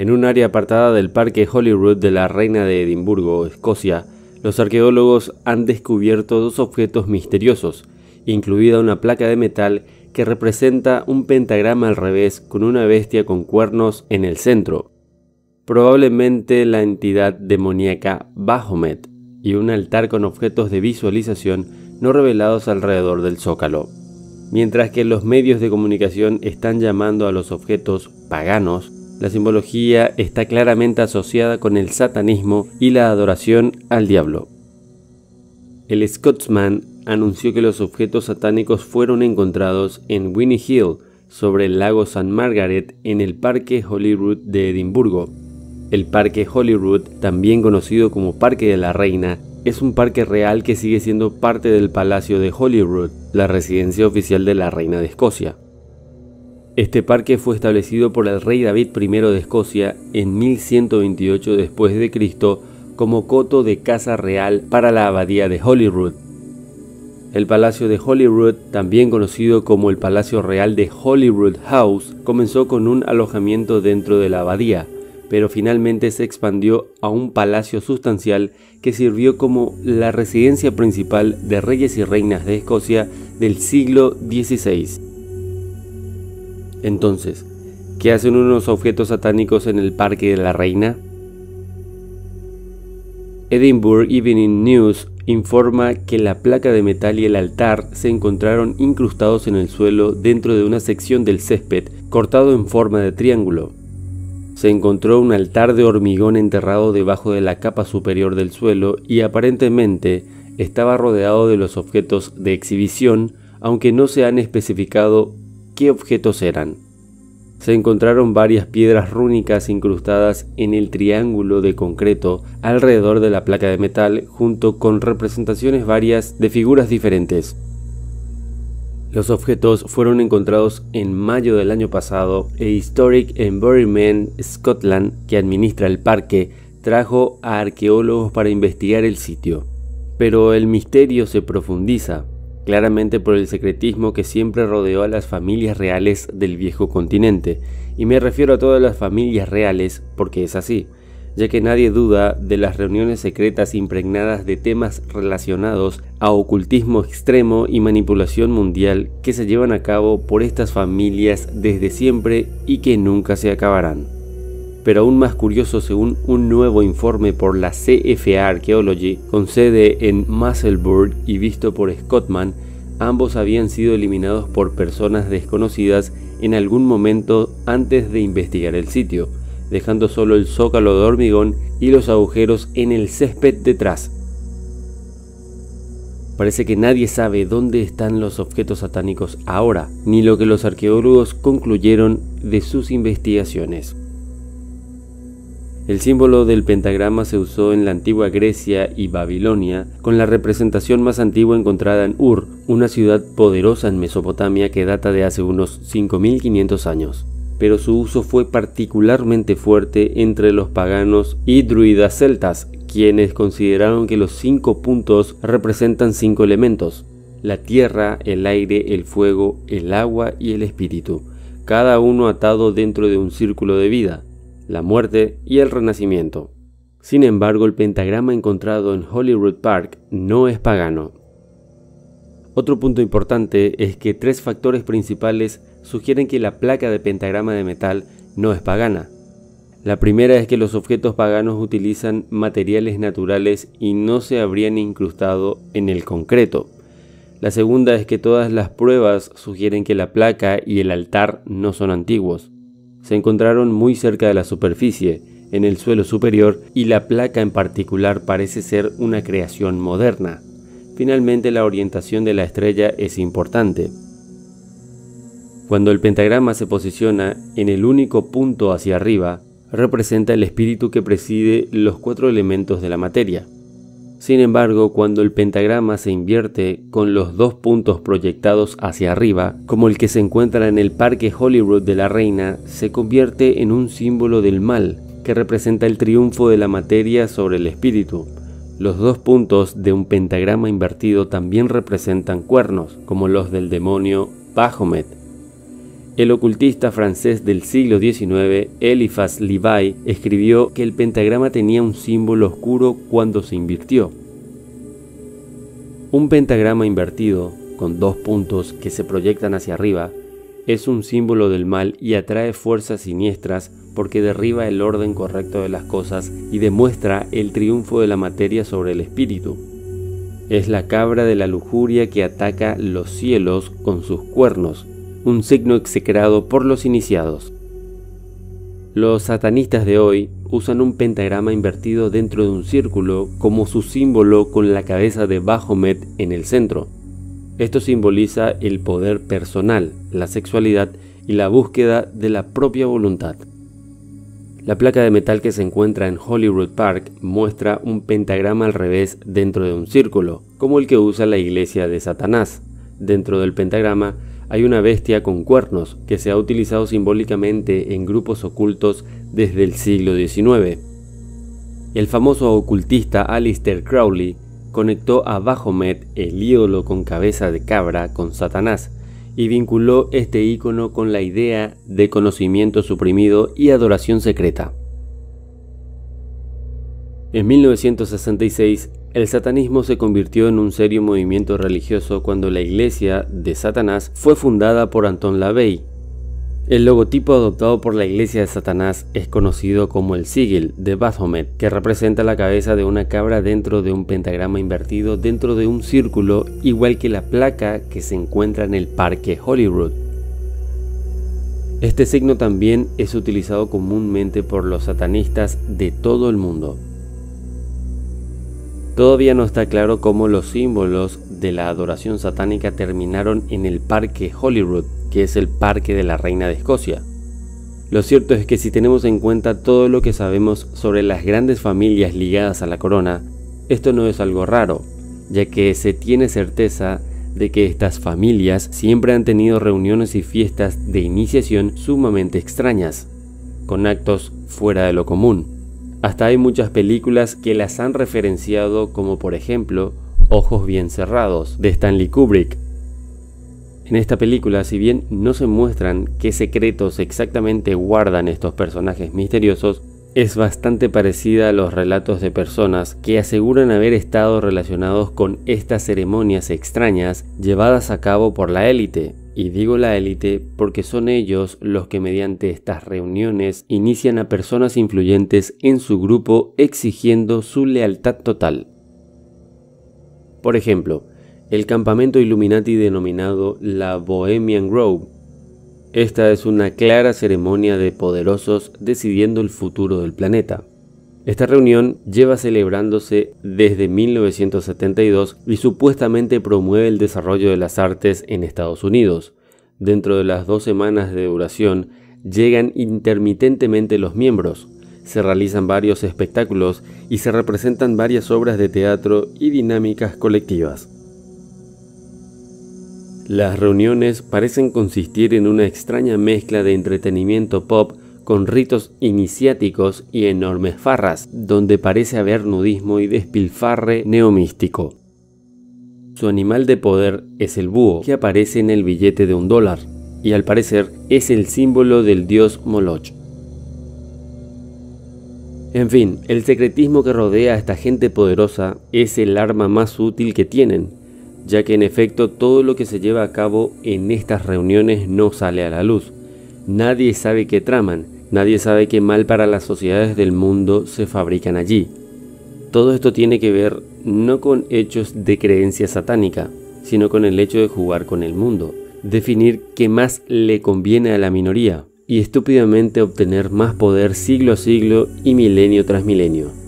En un área apartada del Parque Holyrood de la Reina de Edimburgo, Escocia, los arqueólogos han descubierto dos objetos misteriosos, incluida una placa de metal que representa un pentagrama al revés con una bestia con cuernos en el centro, probablemente la entidad demoníaca Baphomet, y un altar con objetos de visualización no revelados alrededor del zócalo. Mientras que los medios de comunicación están llamando a los objetos paganos, la simbología está claramente asociada con el satanismo y la adoración al diablo. El Scotsman anunció que los objetos satánicos fueron encontrados en Winnie Hill, sobre el lago St. Margaret, en el Parque Holyrood de Edimburgo. El Parque Holyrood, también conocido como Parque de la Reina, es un parque real que sigue siendo parte del Palacio de Holyrood, la residencia oficial de la Reina de Escocia. Este parque fue establecido por el rey David I de Escocia en 1128 después de Cristo como coto de caza real para la abadía de Holyrood. El Palacio de Holyrood, también conocido como el Palacio Real de Holyrood House, comenzó con un alojamiento dentro de la abadía, pero finalmente se expandió a un palacio sustancial que sirvió como la residencia principal de reyes y reinas de Escocia del siglo XVI. Entonces, ¿qué hacen unos objetos satánicos en el Parque de la Reina? Edinburgh Evening News informa que la placa de metal y el altar se encontraron incrustados en el suelo dentro de una sección del césped cortado en forma de triángulo. Se encontró un altar de hormigón enterrado debajo de la capa superior del suelo y aparentemente estaba rodeado de los objetos de exhibición, aunque no se han especificado qué objetos eran. Se encontraron varias piedras rúnicas incrustadas en el triángulo de concreto alrededor de la placa de metal, junto con representaciones varias de figuras diferentes. Los objetos fueron encontrados en mayo del año pasado e Historic Environment Scotland, que administra el parque, trajo a arqueólogos para investigar el sitio. Pero el misterio se profundiza, claramente por el secretismo que siempre rodeó a las familias reales del viejo continente, y me refiero a todas las familias reales porque es así, ya que nadie duda de las reuniones secretas impregnadas de temas relacionados a ocultismo extremo y manipulación mundial que se llevan a cabo por estas familias desde siempre y que nunca se acabarán. Pero aún más curioso, según un nuevo informe por la CFA Archaeology, con sede en Musselburgh y visto por Scotman, ambos habían sido eliminados por personas desconocidas en algún momento antes de investigar el sitio, dejando solo el zócalo de hormigón y los agujeros en el césped detrás. Parece que nadie sabe dónde están los objetos satánicos ahora, ni lo que los arqueólogos concluyeron de sus investigaciones. El símbolo del pentagrama se usó en la antigua Grecia y Babilonia, con la representación más antigua encontrada en Ur, una ciudad poderosa en Mesopotamia que data de hace unos 5500 años. Pero su uso fue particularmente fuerte entre los paganos y druidas celtas, quienes consideraron que los 5 puntos representan 5 elementos: la tierra, el aire, el fuego, el agua y el espíritu, cada uno atado dentro de un círculo de vida, la muerte y el renacimiento. Sin embargo, el pentagrama encontrado en Holyrood Park no es pagano. Otro punto importante es que 3 factores principales sugieren que la placa de pentagrama de metal no es pagana. La primera es que los objetos paganos utilizan materiales naturales y no se habrían incrustado en el concreto. La segunda es que todas las pruebas sugieren que la placa y el altar no son antiguos. Se encontraron muy cerca de la superficie, en el suelo superior, y la placa en particular parece ser una creación moderna. Finalmente, la orientación de la estrella es importante. Cuando el pentagrama se posiciona en el único punto hacia arriba, representa el espíritu que preside los 4 elementos de la materia. Sin embargo, cuando el pentagrama se invierte con los 2 puntos proyectados hacia arriba, como el que se encuentra en el Parque Holyrood de la Reina, se convierte en un símbolo del mal, que representa el triunfo de la materia sobre el espíritu. Los 2 puntos de un pentagrama invertido también representan cuernos, como los del demonio Baphomet. El ocultista francés del siglo XIX, Eliphas Levi, escribió que el pentagrama tenía un símbolo oscuro cuando se invirtió. Un pentagrama invertido, con 2 puntos que se proyectan hacia arriba, es un símbolo del mal y atrae fuerzas siniestras porque derriba el orden correcto de las cosas y demuestra el triunfo de la materia sobre el espíritu. Es la cabra de la lujuria que ataca los cielos con sus cuernos, un signo execrado por los iniciados. Los satanistas de hoy usan un pentagrama invertido dentro de un círculo como su símbolo con la cabeza de Baphomet en el centro. Esto simboliza el poder personal, la sexualidad y la búsqueda de la propia voluntad. La placa de metal que se encuentra en Hollywood Park muestra un pentagrama al revés dentro de un círculo, como el que usa la iglesia de Satanás. Dentro del pentagrama hay una bestia con cuernos que se ha utilizado simbólicamente en grupos ocultos desde el siglo XIX. El famoso ocultista Aleister Crowley conectó a Baphomet, el ídolo con cabeza de cabra, con Satanás, y vinculó este ícono con la idea de conocimiento suprimido y adoración secreta. En 1966, el satanismo se convirtió en un serio movimiento religioso cuando la iglesia de Satanás fue fundada por Anton LaVey. El logotipo adoptado por la iglesia de Satanás es conocido como el sigil de Baphomet, que representa la cabeza de una cabra dentro de un pentagrama invertido dentro de un círculo, igual que la placa que se encuentra en el Parque Hollywood. Este signo también es utilizado comúnmente por los satanistas de todo el mundo. Todavía no está claro cómo los símbolos de la adoración satánica terminaron en el Parque Hollywood, que es el parque de la reina de Escocia. Lo cierto es que si tenemos en cuenta todo lo que sabemos sobre las grandes familias ligadas a la corona, esto no es algo raro, ya que se tiene certeza de que estas familias siempre han tenido reuniones y fiestas de iniciación sumamente extrañas, con actos fuera de lo común. Hasta hay muchas películas que las han referenciado, como por ejemplo Ojos bien cerrados, de Stanley Kubrick. En esta película, si bien no se muestran qué secretos exactamente guardan estos personajes misteriosos, es bastante parecida a los relatos de personas que aseguran haber estado relacionados con estas ceremonias extrañas llevadas a cabo por la élite. Y digo la élite porque son ellos los que mediante estas reuniones inician a personas influyentes en su grupo exigiendo su lealtad total. Por ejemplo, el campamento Illuminati denominado la Bohemian Grove. Esta es una clara ceremonia de poderosos decidiendo el futuro del planeta. Esta reunión lleva celebrándose desde 1972 y supuestamente promueve el desarrollo de las artes en Estados Unidos. Dentro de las 2 semanas de duración llegan intermitentemente los miembros, se realizan varios espectáculos y se representan varias obras de teatro y dinámicas colectivas. Las reuniones parecen consistir en una extraña mezcla de entretenimiento pop con ritos iniciáticos y enormes farras, donde parece haber nudismo y despilfarre neomístico. Su animal de poder es el búho, que aparece en el billete de $1, y al parecer es el símbolo del dios Moloch. En fin, el secretismo que rodea a esta gente poderosa es el arma más útil que tienen, ya que en efecto todo lo que se lleva a cabo en estas reuniones no sale a la luz. Nadie sabe qué traman, nadie sabe qué mal para las sociedades del mundo se fabrican allí. Todo esto tiene que ver no con hechos de creencia satánica, sino con el hecho de jugar con el mundo, definir qué más le conviene a la minoría y estúpidamente obtener más poder siglo a siglo y milenio tras milenio.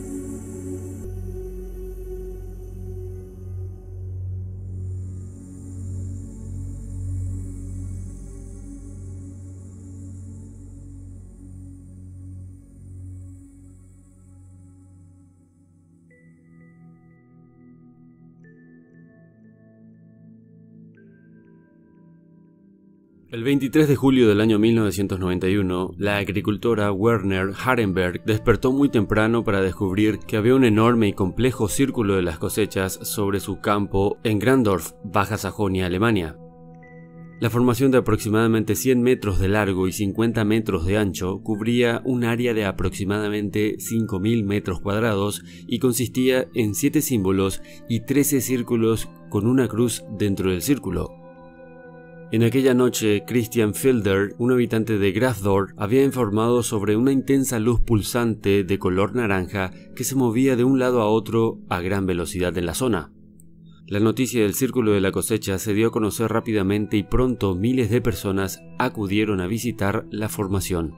El 23 de julio del año 1991, la agricultora Werner Hardenberg despertó muy temprano para descubrir que había un enorme y complejo círculo de las cosechas sobre su campo en Grandorf, Baja Sajonia, Alemania. La formación de aproximadamente 100 metros de largo y 50 metros de ancho cubría un área de aproximadamente 5.000 metros cuadrados y consistía en 7 símbolos y 13 círculos con una cruz dentro del círculo. En aquella noche, Christian Fielder, un habitante de Grafdorf, había informado sobre una intensa luz pulsante de color naranja que se movía de un lado a otro a gran velocidad en la zona. La noticia del Círculo de la Cosecha se dio a conocer rápidamente y pronto miles de personas acudieron a visitar la formación.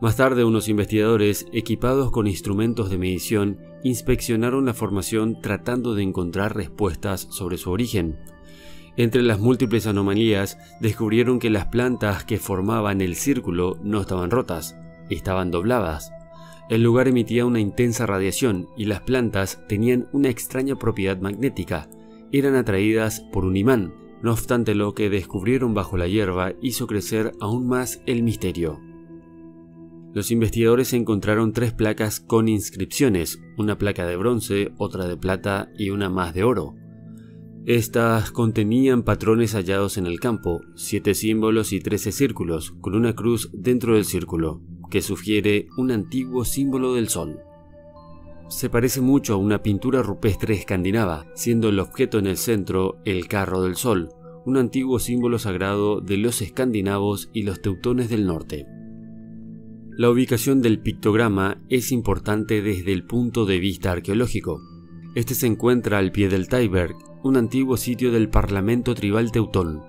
Más tarde, unos investigadores, equipados con instrumentos de medición, inspeccionaron la formación tratando de encontrar respuestas sobre su origen. Entre las múltiples anomalías, descubrieron que las plantas que formaban el círculo no estaban rotas, estaban dobladas. El lugar emitía una intensa radiación y las plantas tenían una extraña propiedad magnética. Eran atraídas por un imán. No obstante, lo que descubrieron bajo la hierba hizo crecer aún más el misterio. Los investigadores encontraron 3 placas con inscripciones, una placa de bronce, otra de plata y una más de oro. Estas contenían patrones hallados en el campo, 7 símbolos y 13 círculos, con una cruz dentro del círculo, que sugiere un antiguo símbolo del sol. Se parece mucho a una pintura rupestre escandinava, siendo el objeto en el centro el carro del sol, un antiguo símbolo sagrado de los escandinavos y los teutones del norte. La ubicación del pictograma es importante desde el punto de vista arqueológico. Este se encuentra al pie del Teiberg, un antiguo sitio del parlamento tribal teutón.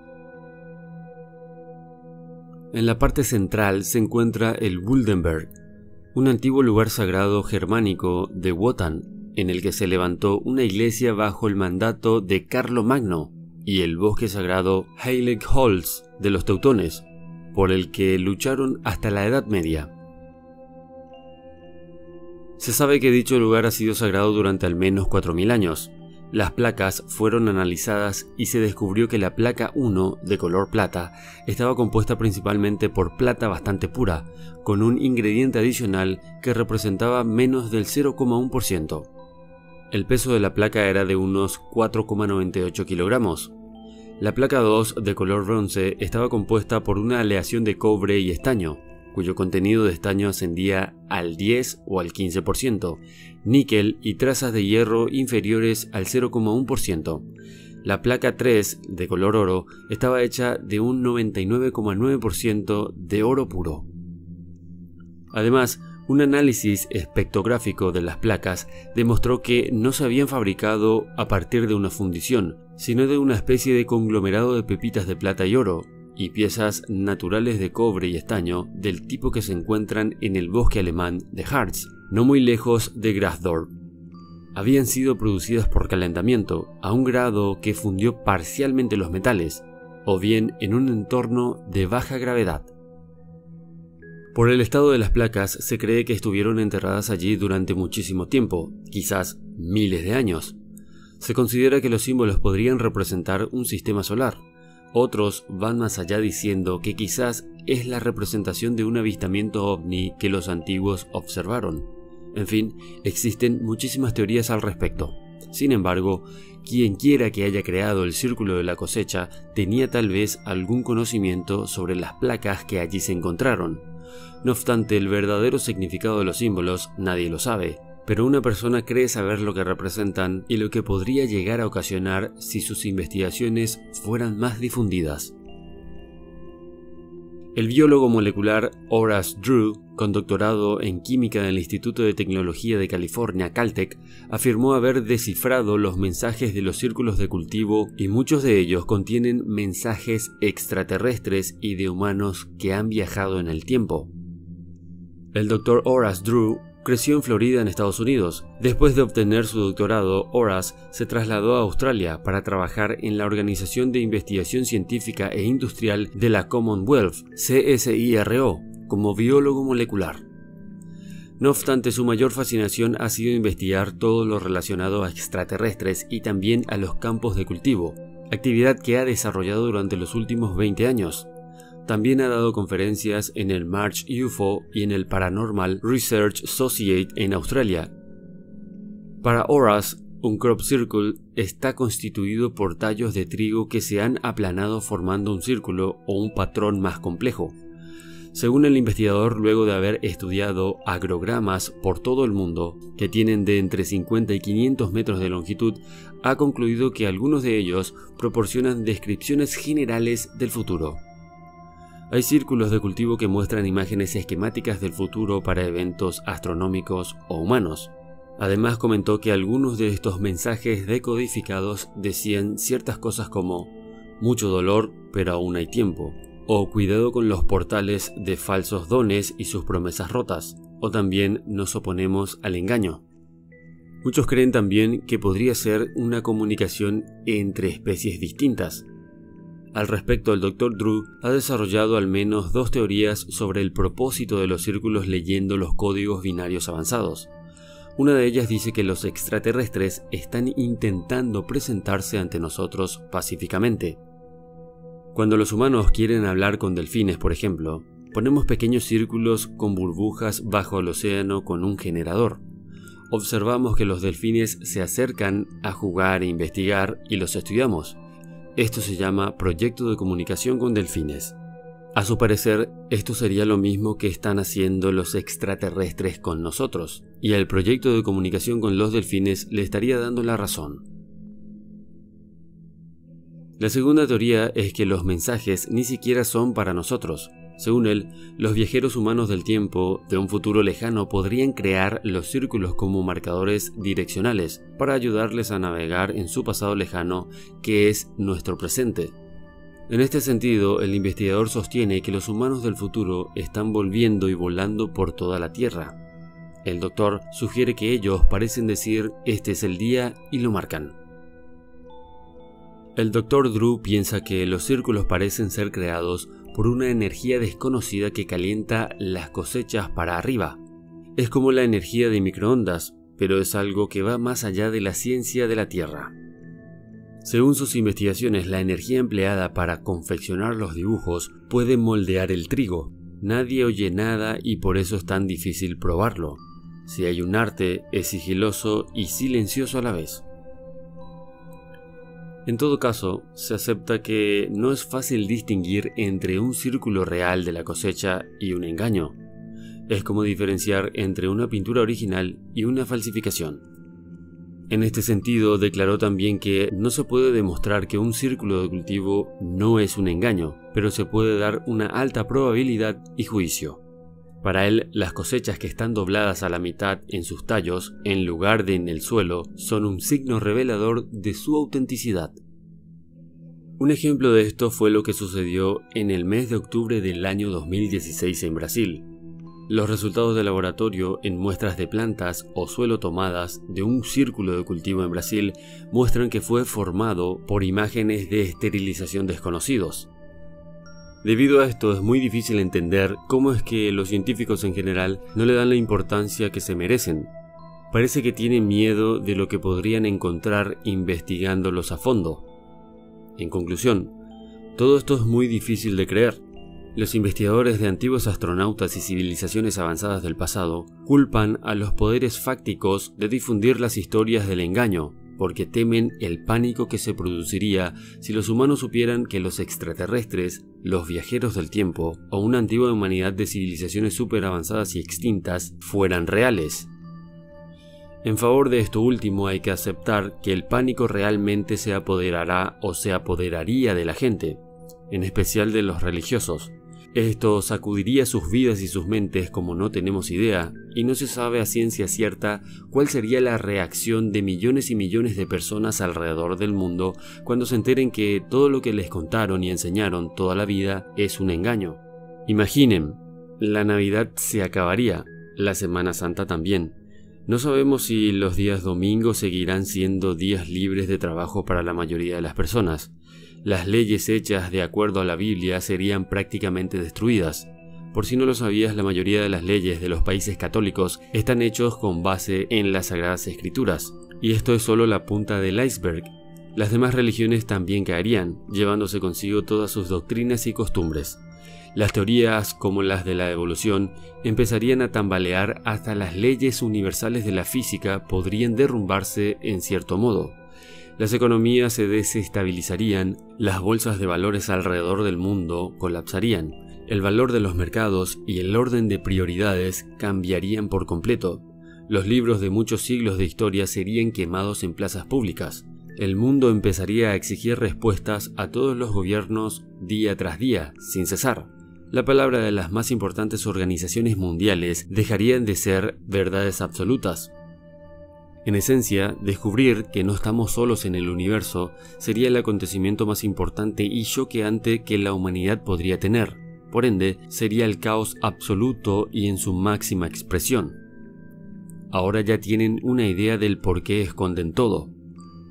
En la parte central se encuentra el Wuldenberg, un antiguo lugar sagrado germánico de Wotan, en el que se levantó una iglesia bajo el mandato de Carlomagno, y el bosque sagrado Heiligholz de los teutones, por el que lucharon hasta la Edad Media. Se sabe que dicho lugar ha sido sagrado durante al menos 4.000 años. Las placas fueron analizadas y se descubrió que la placa 1, de color plata, estaba compuesta principalmente por plata bastante pura, con un ingrediente adicional que representaba menos del 0,1%. El peso de la placa era de unos 4,98 kilogramos. La placa 2, de color bronce, estaba compuesta por una aleación de cobre y estaño, cuyo contenido de estaño ascendía al 10 o al 15%, níquel y trazas de hierro inferiores al 0,1%. La placa 3, de color oro, estaba hecha de un 99,9% de oro puro. Además, un análisis espectrográfico de las placas demostró que no se habían fabricado a partir de una fundición, sino de una especie de conglomerado de pepitas de plata y oro, y piezas naturales de cobre y estaño del tipo que se encuentran en el bosque alemán de Harz, no muy lejos de Grafdorf. Habían sido producidas por calentamiento a un grado que fundió parcialmente los metales, o bien en un entorno de baja gravedad. Por el estado de las placas se cree que estuvieron enterradas allí durante muchísimo tiempo, quizás miles de años. Se considera que los símbolos podrían representar un sistema solar. Otros van más allá diciendo que quizás es la representación de un avistamiento ovni que los antiguos observaron. En fin, existen muchísimas teorías al respecto. Sin embargo, quien quiera que haya creado el Círculo de la Cosecha tenía tal vez algún conocimiento sobre las placas que allí se encontraron. No obstante, el verdadero significado de los símbolos nadie lo sabe, pero una persona cree saber lo que representan y lo que podría llegar a ocasionar si sus investigaciones fueran más difundidas. El biólogo molecular Horace Drew, con doctorado en química del Instituto de Tecnología de California, Caltech, afirmó haber descifrado los mensajes de los círculos de cultivo y muchos de ellos contienen mensajes extraterrestres y de humanos que han viajado en el tiempo. El Dr. Horace Drew creció en Florida, en Estados Unidos. Después de obtener su doctorado, Horace se trasladó a Australia para trabajar en la Organización de Investigación Científica e Industrial de la Commonwealth, CSIRO, como biólogo molecular. No obstante, su mayor fascinación ha sido investigar todo lo relacionado a extraterrestres y también a los campos de cultivo, actividad que ha desarrollado durante los últimos 20 años. También ha dado conferencias en el March UFO y en el Paranormal Research Associate en Australia. Para Horace, Un crop circle está constituido por tallos de trigo que se han aplanado formando un círculo o un patrón más complejo. Según el investigador, luego de haber estudiado agrogramas por todo el mundo, que tienen de entre 50 y 500 metros de longitud, ha concluido que algunos de ellos proporcionan descripciones generales del futuro. Hay círculos de cultivo que muestran imágenes esquemáticas del futuro para eventos astronómicos o humanos. Además, comentó que algunos de estos mensajes decodificados decían ciertas cosas como mucho dolor, pero aún hay tiempo, o cuidado con los portales de falsos dones y sus promesas rotas, o también nos oponemos al engaño. Muchos creen también que podría ser una comunicación entre especies distintas. Al respecto, el Dr. Drew ha desarrollado al menos 2 teorías sobre el propósito de los círculos leyendo los códigos binarios avanzados. Una de ellas dice que los extraterrestres están intentando presentarse ante nosotros pacíficamente. Cuando los humanos quieren hablar con delfines, por ejemplo, ponemos pequeños círculos con burbujas bajo el océano con un generador. Observamos que los delfines se acercan a jugar e investigar y los estudiamos. Esto se llama proyecto de comunicación con delfines. A su parecer, esto sería lo mismo que están haciendo los extraterrestres con nosotros, y el proyecto de comunicación con los delfines le estaría dando la razón. La segunda teoría es que los mensajes ni siquiera son para nosotros. Según él, los viajeros humanos del tiempo de un futuro lejano podrían crear los círculos como marcadores direccionales para ayudarles a navegar en su pasado lejano, que es nuestro presente. En este sentido, el investigador sostiene que los humanos del futuro están volviendo y volando por toda la Tierra. El doctor sugiere que ellos parecen decir este es el día y lo marcan. El Dr. Drew piensa que los círculos parecen ser creados por una energía desconocida que calienta las cosechas para arriba. Es como la energía de microondas, pero es algo que va más allá de la ciencia de la Tierra. Según sus investigaciones, la energía empleada para confeccionar los dibujos puede moldear el trigo. Nadie oye nada y por eso es tan difícil probarlo. Si hay un arte, es sigiloso y silencioso a la vez. En todo caso, se acepta que no es fácil distinguir entre un círculo real de la cosecha y un engaño. Es como diferenciar entre una pintura original y una falsificación. En este sentido, declaró también que no se puede demostrar que un círculo de cultivo no es un engaño, pero se puede dar una alta probabilidad y juicio. Para él, las cosechas que están dobladas a la mitad en sus tallos, en lugar de en el suelo, son un signo revelador de su autenticidad. Un ejemplo de esto fue lo que sucedió en el mes de octubre del año 2016 en Brasil. Los resultados de laboratorio en muestras de plantas o suelo tomadas de un círculo de cultivo en Brasil muestran que fue formado por imágenes de esterilización desconocidos. Debido a esto es muy difícil entender cómo es que los científicos en general no le dan la importancia que se merecen. Parece que tienen miedo de lo que podrían encontrar investigándolos a fondo. En conclusión, todo esto es muy difícil de creer. Los investigadores de antiguos astronautas y civilizaciones avanzadas del pasado culpan a los poderes fácticos de difundir las historias del engaño, porque temen el pánico que se produciría si los humanos supieran que los extraterrestres, los viajeros del tiempo o una antigua humanidad de civilizaciones súper avanzadas y extintas fueran reales. En favor de esto último hay que aceptar que el pánico realmente se apoderará o se apoderaría de la gente, en especial de los religiosos. Esto sacudiría sus vidas y sus mentes como no tenemos idea, y no se sabe a ciencia cierta cuál sería la reacción de millones y millones de personas alrededor del mundo cuando se enteren que todo lo que les contaron y enseñaron toda la vida es un engaño. Imaginen, la Navidad se acabaría, la Semana Santa también. No sabemos si los días domingos seguirán siendo días libres de trabajo para la mayoría de las personas. Las leyes hechas de acuerdo a la Biblia serían prácticamente destruidas. Por si no lo sabías, la mayoría de las leyes de los países católicos están hechos con base en las Sagradas Escrituras. Y esto es solo la punta del iceberg. Las demás religiones también caerían, llevándose consigo todas sus doctrinas y costumbres. Las teorías como las de la evolución empezarían a tambalear, hasta las leyes universales de la física podrían derrumbarse en cierto modo. Las economías se desestabilizarían, las bolsas de valores alrededor del mundo colapsarían, el valor de los mercados y el orden de prioridades cambiarían por completo. Los libros de muchos siglos de historia serían quemados en plazas públicas. El mundo empezaría a exigir respuestas a todos los gobiernos día tras día, sin cesar. La palabra de las más importantes organizaciones mundiales dejarían de ser verdades absolutas. En esencia, descubrir que no estamos solos en el universo sería el acontecimiento más importante y choqueante que la humanidad podría tener. Por ende, sería el caos absoluto y en su máxima expresión. Ahora ya tienen una idea del por qué esconden todo.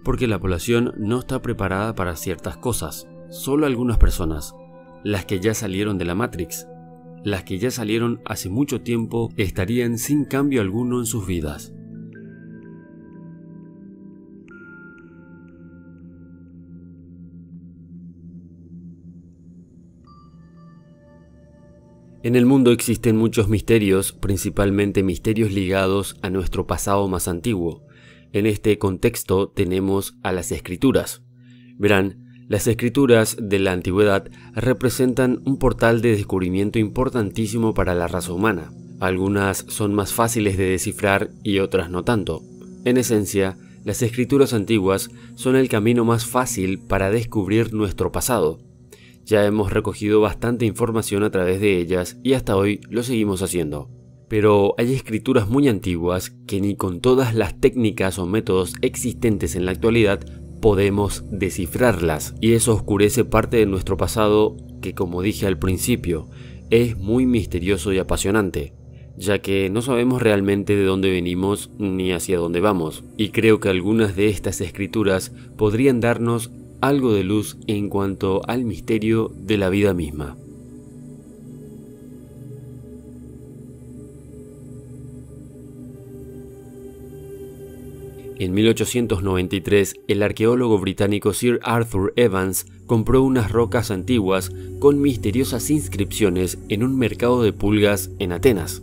Porque la población no está preparada para ciertas cosas. Solo algunas personas, las que ya salieron de la Matrix, las que ya salieron hace mucho tiempo, estarían sin cambio alguno en sus vidas. En el mundo existen muchos misterios, principalmente misterios ligados a nuestro pasado más antiguo. En este contexto tenemos a las escrituras. Verán, las escrituras de la antigüedad representan un portal de descubrimiento importantísimo para la raza humana. Algunas son más fáciles de descifrar y otras no tanto. En esencia, las escrituras antiguas son el camino más fácil para descubrir nuestro pasado. Ya hemos recogido bastante información a través de ellas y hasta hoy lo seguimos haciendo. Pero hay escrituras muy antiguas que ni con todas las técnicas o métodos existentes en la actualidad podemos descifrarlas, y eso oscurece parte de nuestro pasado que, como dije al principio, es muy misterioso y apasionante, ya que no sabemos realmente de dónde venimos ni hacia dónde vamos, y creo que algunas de estas escrituras podrían darnos algo de luz en cuanto al misterio de la vida misma. En 1893, el arqueólogo británico Sir Arthur Evans compró unas rocas antiguas con misteriosas inscripciones en un mercado de pulgas en Atenas.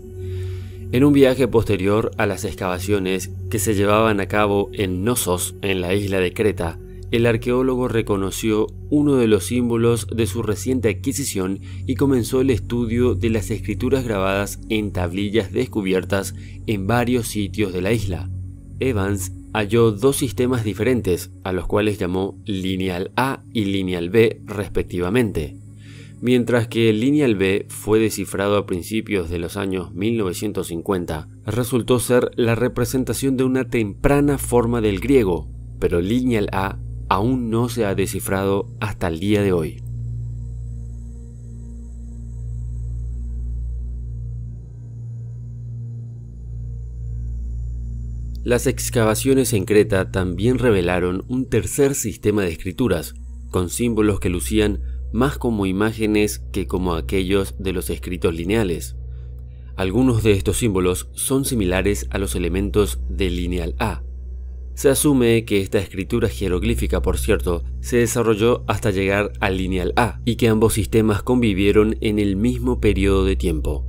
En un viaje posterior a las excavaciones que se llevaban a cabo en Knossos, en la isla de Creta, el arqueólogo reconoció uno de los símbolos de su reciente adquisición y comenzó el estudio de las escrituras grabadas en tablillas descubiertas en varios sitios de la isla. Evans halló dos sistemas diferentes, a los cuales llamó Lineal A y Lineal B respectivamente. Mientras que el Lineal B fue descifrado a principios de los años 1950, resultó ser la representación de una temprana forma del griego, pero Lineal A aún no se ha descifrado hasta el día de hoy. Las excavaciones en Creta también revelaron un tercer sistema de escrituras, con símbolos que lucían más como imágenes que como aquellos de los escritos lineales. Algunos de estos símbolos son similares a los elementos del Lineal A. Se asume que esta escritura jeroglífica, por cierto, se desarrolló hasta llegar al Lineal A y que ambos sistemas convivieron en el mismo periodo de tiempo.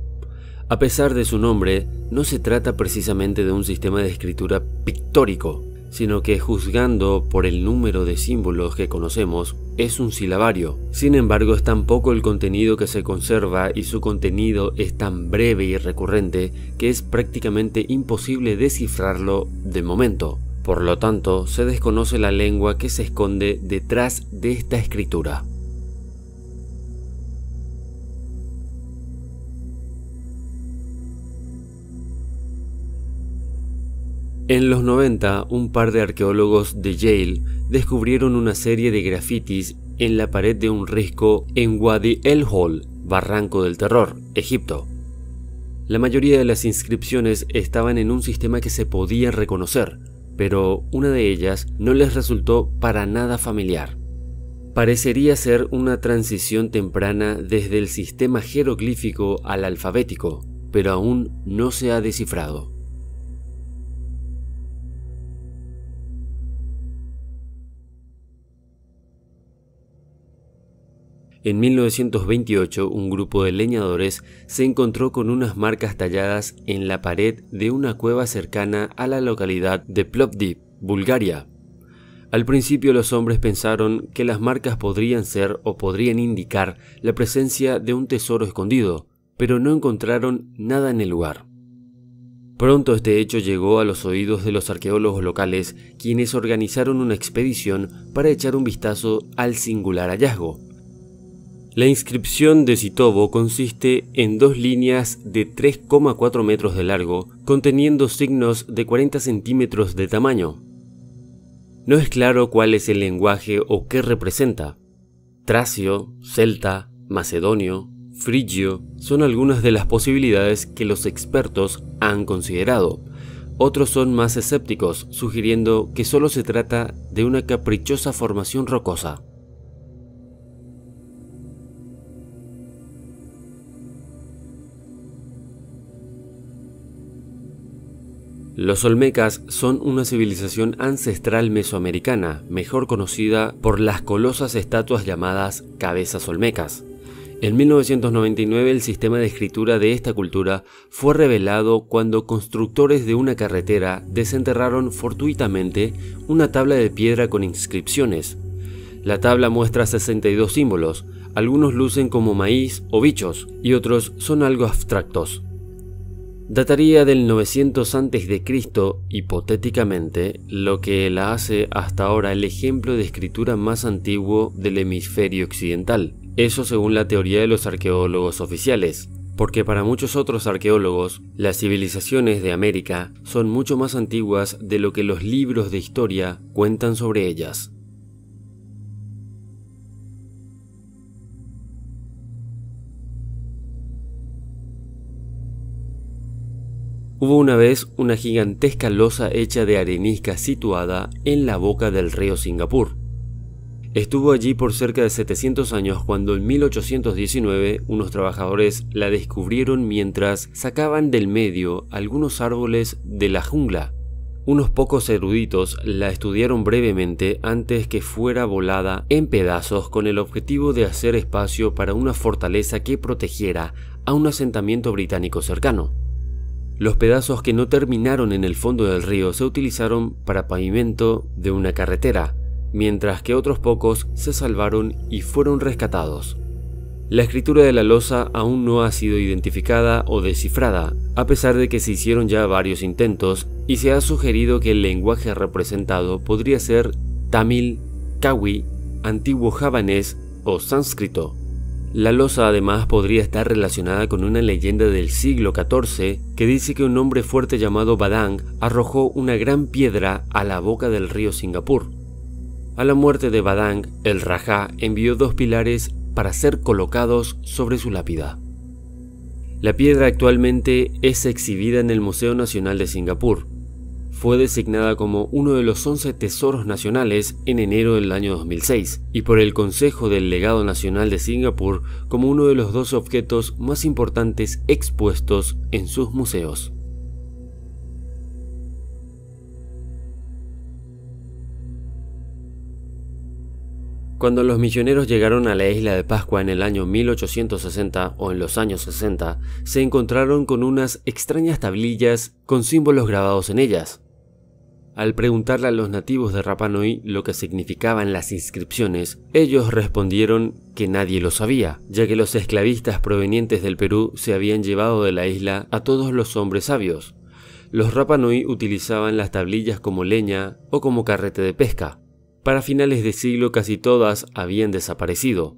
A pesar de su nombre, no se trata precisamente de un sistema de escritura pictórico, sino que, juzgando por el número de símbolos que conocemos, es un silabario. Sin embargo, es tan poco el contenido que se conserva y su contenido es tan breve y recurrente que es prácticamente imposible descifrarlo de momento. Por lo tanto, se desconoce la lengua que se esconde detrás de esta escritura. En los 90, un par de arqueólogos de Yale descubrieron una serie de grafitis en la pared de un risco en Wadi el-Hol, Barranco del Terror, Egipto. La mayoría de las inscripciones estaban en un sistema que se podía reconocer, pero una de ellas no les resultó para nada familiar. Parecería ser una transición temprana desde el sistema jeroglífico al alfabético, pero aún no se ha descifrado. En 1928, un grupo de leñadores se encontró con unas marcas talladas en la pared de una cueva cercana a la localidad de Plovdiv, Bulgaria. Al principio los hombres pensaron que las marcas podrían ser o podrían indicar la presencia de un tesoro escondido, pero no encontraron nada en el lugar. Pronto este hecho llegó a los oídos de los arqueólogos locales, quienes organizaron una expedición para echar un vistazo al singular hallazgo. La inscripción de Sitovo consiste en 2 líneas de 3,4 metros de largo, conteniendo signos de 40 centímetros de tamaño. No es claro cuál es el lenguaje o qué representa. Tracio, celta, macedonio, frigio son algunas de las posibilidades que los expertos han considerado. Otros son más escépticos, sugiriendo que solo se trata de una caprichosa formación rocosa. Los olmecas son una civilización ancestral mesoamericana, mejor conocida por las colosas estatuas llamadas cabezas olmecas. En 1999 el sistema de escritura de esta cultura fue revelado cuando constructores de una carretera desenterraron fortuitamente una tabla de piedra con inscripciones. La tabla muestra 62 símbolos, algunos lucen como maíz o bichos y otros son algo abstractos. Dataría del 900 a.C. hipotéticamente, lo que la hace hasta ahora el ejemplo de escritura más antiguo del hemisferio occidental. Eso según la teoría de los arqueólogos oficiales, porque para muchos otros arqueólogos, las civilizaciones de América son mucho más antiguas de lo que los libros de historia cuentan sobre ellas. Hubo una vez una gigantesca losa hecha de arenisca situada en la boca del río Singapur. Estuvo allí por cerca de 700 años cuando en 1819 unos trabajadores la descubrieron mientras sacaban del medio algunos árboles de la jungla. Unos pocos eruditos la estudiaron brevemente antes que fuera volada en pedazos con el objetivo de hacer espacio para una fortaleza que protegiera a un asentamiento británico cercano. Los pedazos que no terminaron en el fondo del río se utilizaron para pavimento de una carretera, mientras que otros pocos se salvaron y fueron rescatados. La escritura de la losa aún no ha sido identificada o descifrada, a pesar de que se hicieron ya varios intentos y se ha sugerido que el lenguaje representado podría ser tamil, kawi, antiguo javanés o sánscrito. La losa además podría estar relacionada con una leyenda del siglo XIV que dice que un hombre fuerte llamado Badang arrojó una gran piedra a la boca del río Singapur. A la muerte de Badang, el Rajá envió 2 pilares para ser colocados sobre su lápida. La piedra actualmente es exhibida en el Museo Nacional de Singapur. Fue designada como uno de los 11 tesoros nacionales en enero del año 2006 y por el Consejo del Legado Nacional de Singapur como uno de los 12 objetos más importantes expuestos en sus museos. Cuando los misioneros llegaron a la isla de Pascua en el año 1860 o en los años 60, se encontraron con unas extrañas tablillas con símbolos grabados en ellas. Al preguntarle a los nativos de Rapa Nui lo que significaban las inscripciones, ellos respondieron que nadie lo sabía, ya que los esclavistas provenientes del Perú se habían llevado de la isla a todos los hombres sabios. Los Rapa Nui utilizaban las tablillas como leña o como carrete de pesca. Para finales de siglo casi todas habían desaparecido.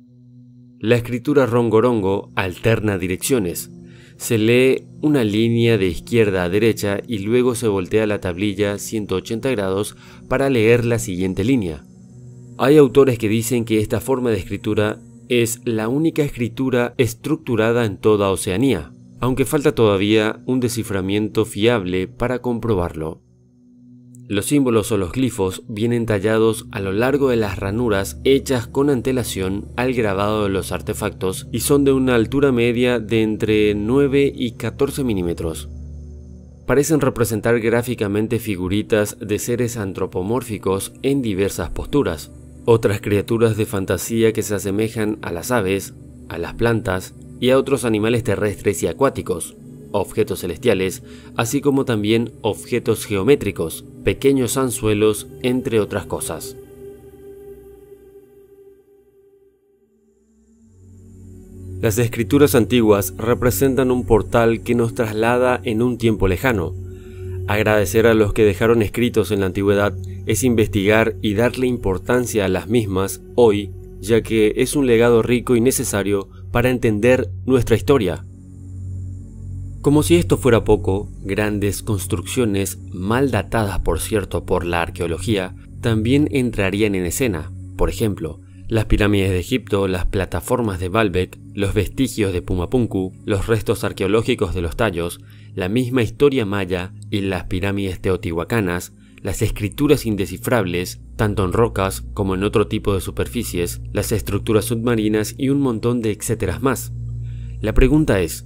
La escritura rongorongo alterna direcciones. Se lee una línea de izquierda a derecha y luego se voltea la tablilla 180 grados para leer la siguiente línea. Hay autores que dicen que esta forma de escritura es la única escritura estructurada en toda Oceanía, aunque falta todavía un desciframiento fiable para comprobarlo. Los símbolos o los glifos vienen tallados a lo largo de las ranuras hechas con antelación al grabado de los artefactos y son de una altura media de entre 9 y 14 milímetros. Parecen representar gráficamente figuritas de seres antropomórficos en diversas posturas. Otras criaturas de fantasía que se asemejan a las aves, a las plantas y a otros animales terrestres y acuáticos, objetos celestiales, así como también objetos geométricos, pequeños anzuelos, entre otras cosas. Las escrituras antiguas representan un portal que nos traslada en un tiempo lejano. Agradecer a los que dejaron escritos en la antigüedad es investigar y darle importancia a las mismas hoy, ya que es un legado rico y necesario para entender nuestra historia. Como si esto fuera poco, grandes construcciones, mal datadas por cierto por la arqueología, también entrarían en escena. Por ejemplo, las pirámides de Egipto, las plataformas de Baalbek, los vestigios de Pumapunku, los restos arqueológicos de los Tallos, la misma historia maya y las pirámides teotihuacanas, las escrituras indescifrables, tanto en rocas como en otro tipo de superficies, las estructuras submarinas y un montón de etcéteras más. La pregunta es,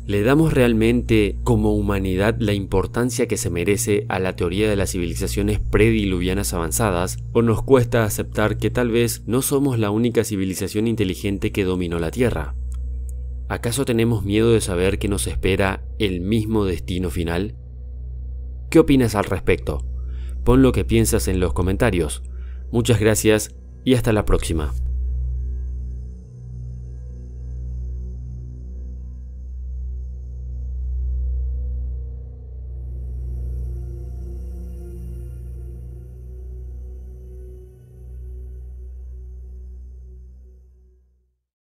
¿le damos realmente como humanidad la importancia que se merece a la teoría de las civilizaciones prediluvianas avanzadas o nos cuesta aceptar que tal vez no somos la única civilización inteligente que dominó la Tierra? ¿Acaso tenemos miedo de saber que nos espera el mismo destino final? ¿Qué opinas al respecto? Pon lo que piensas en los comentarios. Muchas gracias y hasta la próxima.